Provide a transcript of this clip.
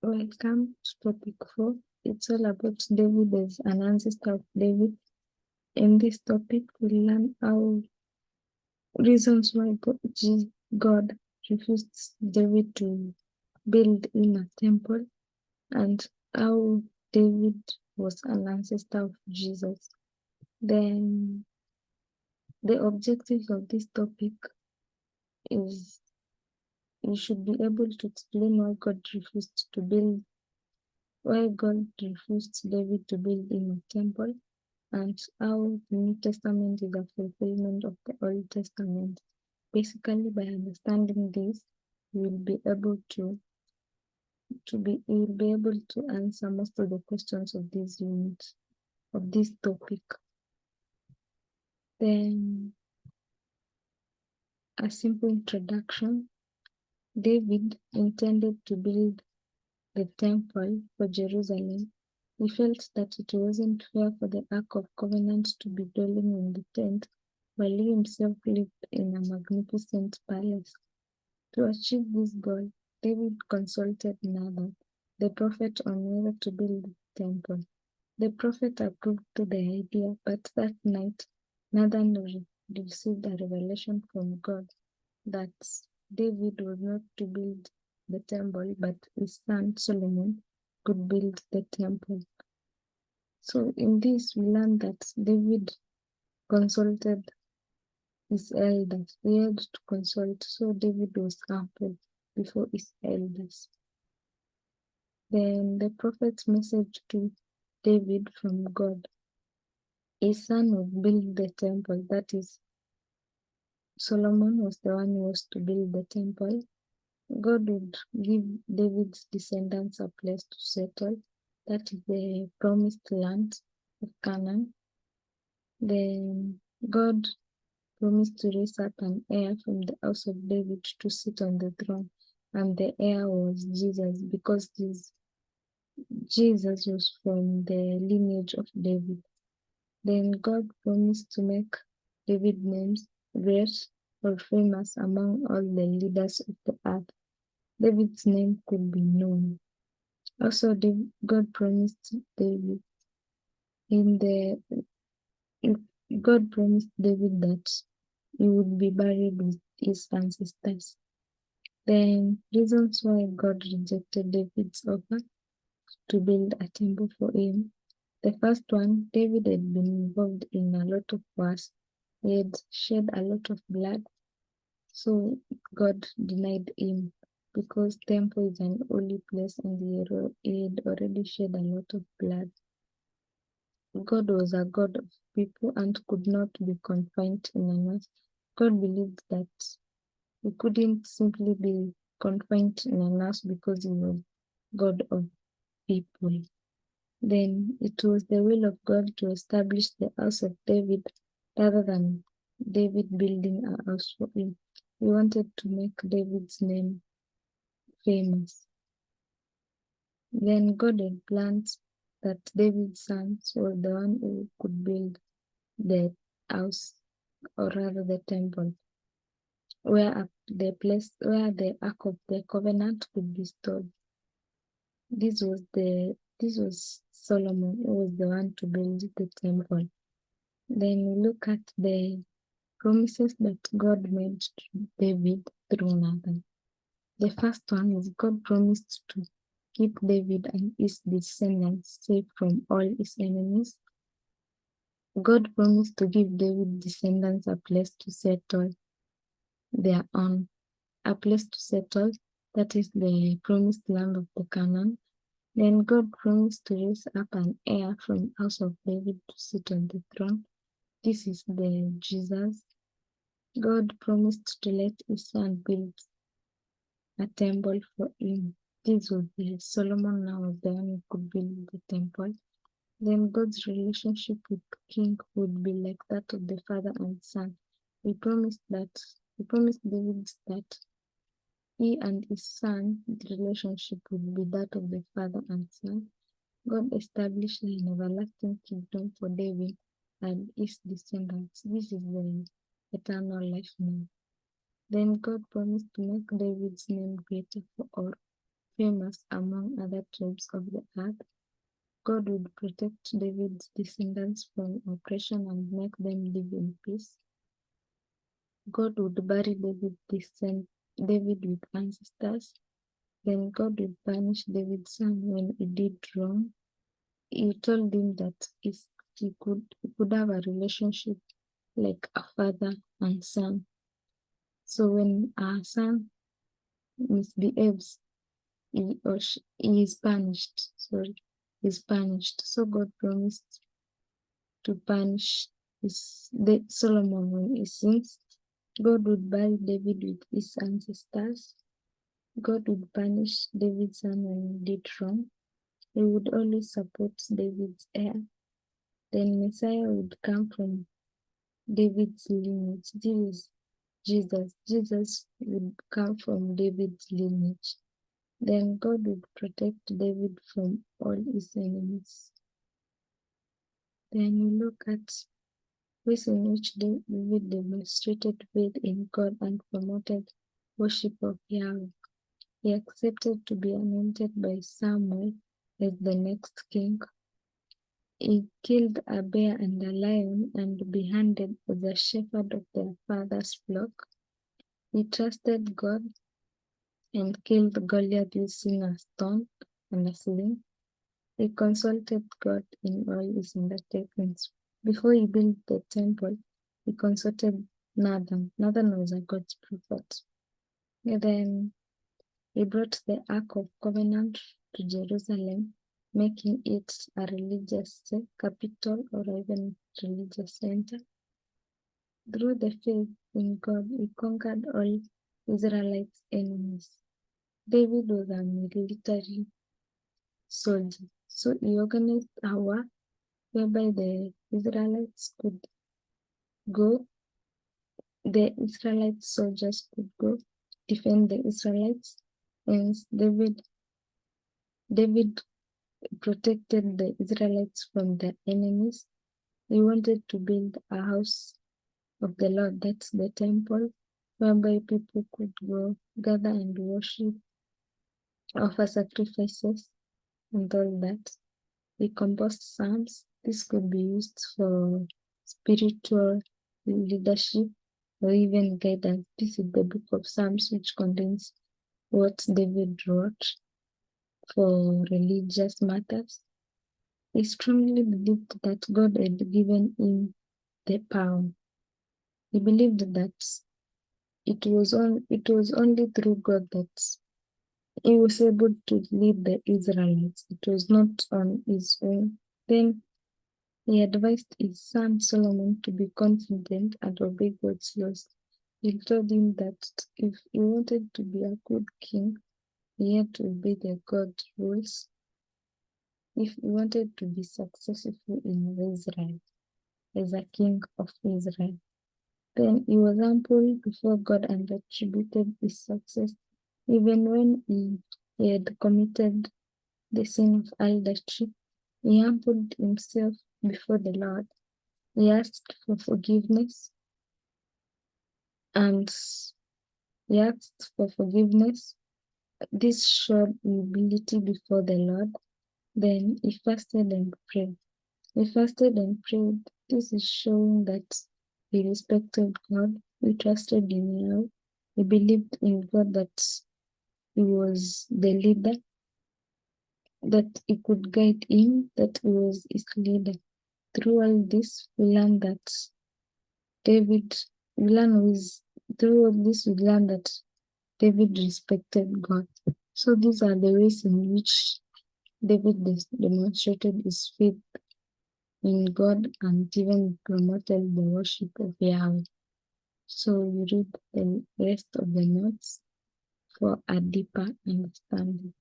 Welcome to topic 4. It's all about David as an ancestor of David. In this topic, we learn how reasons why God refused David to build him a temple and how David was an ancestor of Jesus. Then the objective of this topic is you should be able to explain why God refused David to build him a temple, and how the New Testament is a fulfillment of the Old Testament. Basically, by understanding this, you will be able to answer most of the questions of this unit, of this topic. Then, a simple introduction. David intended to build the temple for Jerusalem. He felt that it wasn't fair for the Ark of Covenant to be dwelling in the tent while he himself lived in a magnificent palace. To achieve this goal, David consulted Nathan, the prophet, on whether to build the temple. The prophet approved to the idea, but that night, Nathan received a revelation from God that David was not to build the temple, but his son Solomon could build the temple. So in this, we learn that David consulted his elders. He had to consult, so David was humble before his elders. Then the prophet's message to David from God. His son would build the temple, that is, Solomon was the one who was to build the temple. God would give David's descendants a place to settle, that is the promised land of Canaan. Then God promised to raise up an heir from the house of David to sit on the throne, and the heir was Jesus, because Jesus was from the lineage of David. Then God promised to make David's name great or famous among all the leaders of the earth. David's name could be known. Also, God promised David that he would be buried with his ancestors. Then, reasons why God rejected David's offer to build a temple for him. The first one, David had been involved in a lot of wars. He had shed a lot of blood, so God denied him because temple is an holy place and he had already shed a lot of blood. God was a God of people and could not be confined in a house. God believed that he couldn't simply be confined in a house because he was God of people. Then it was the will of God to establish the house of David rather than David building a house for him. He wanted to make David's name famous. Then God had planned that David's sons were the one who could build the house, or rather the temple, where the Ark of the Covenant could be stored. This was Solomon, who was the one to build the temple. Then we look at the promises that God made to David through Nathan. The first one is God promised to keep David and his descendants safe from all his enemies. God promised to give David's descendants a place to settle their own, that is the promised land of the Canaan. Then God promised to raise up an heir from the house of David to sit on the throne. This is the Jesus. God promised to let his son build a temple for him. This was the Solomon. Now was the one who could build the temple. Then God's relationship with the king would be like that of the father and son. He promised David that he and his son, the relationship would be that of the father and son. God established an everlasting kingdom for David and his descendants. This is the eternal life now. Then God promised to make David's name greater for all famous among other tribes of the earth. God would protect David's descendants from oppression and make them live in peace. God would bury David with ancestors. Then God would punish David's son when he did wrong. He told him that he could have a relationship like a father and son. So when our son misbehaves, he is punished. Is punished. So God promised to punish Solomon when he sins. God would bury David with his ancestors. God would punish David's son when he did wrong. He would always support David's heir. Then Messiah would come from David's lineage. Jesus would come from David's lineage. Then God would protect David from all his enemies. Then we look at ways in which David demonstrated faith in God and promoted worship of Yahweh. He accepted to be anointed by Samuel as the next king. He killed a bear and a lion and beheaded the shepherd of their father's flock. He trusted God and killed Goliath using a stone and a sling. He consulted God in all his undertakings. Before he built the temple, he consulted Nathan. Nathan was a God's prophet. And then he brought the Ark of Covenant to Jerusalem, making it a religious capital or even religious center. Through the faith in God, he conquered all Israelites' enemies. David was a military soldier, so he organized a war whereby the Israelite soldiers could go defend the Israelites, and David protected the Israelites from their enemies. He wanted to build a house of the Lord, that's the temple, whereby people could go gather and worship, offer sacrifices, and all that. He composed psalms. This could be used for spiritual leadership or even guidance. This is the book of Psalms, which contains what David wrote for religious matters. He strongly believed that God had given him the power. He believed that it was only through God that he was able to lead the Israelites. It was not on his own. Then he advised his son Solomon to be confident and obey God's laws. He told him that if he wanted to be a good king, he had to obey the God rules. If he wanted to be successful in Israel as a king of Israel, then he was humble before God and attributed his success even when he had committed the sin of idolatry. He humbled himself before the Lord. He asked for forgiveness and he asked for forgiveness. This showed humility before the Lord. Then he fasted and prayed. He fasted and prayed. This is showing that he respected God. He trusted in Yahweh. He believed in God that he was the leader, that he could guide him, that he was his leader. Through all this, we learn that David, we learn with, through all this, we learn that David respected God. So these are the ways in which David demonstrated his faith in God and even promoted the worship of Yahweh. So you read the rest of the notes for a deeper understanding.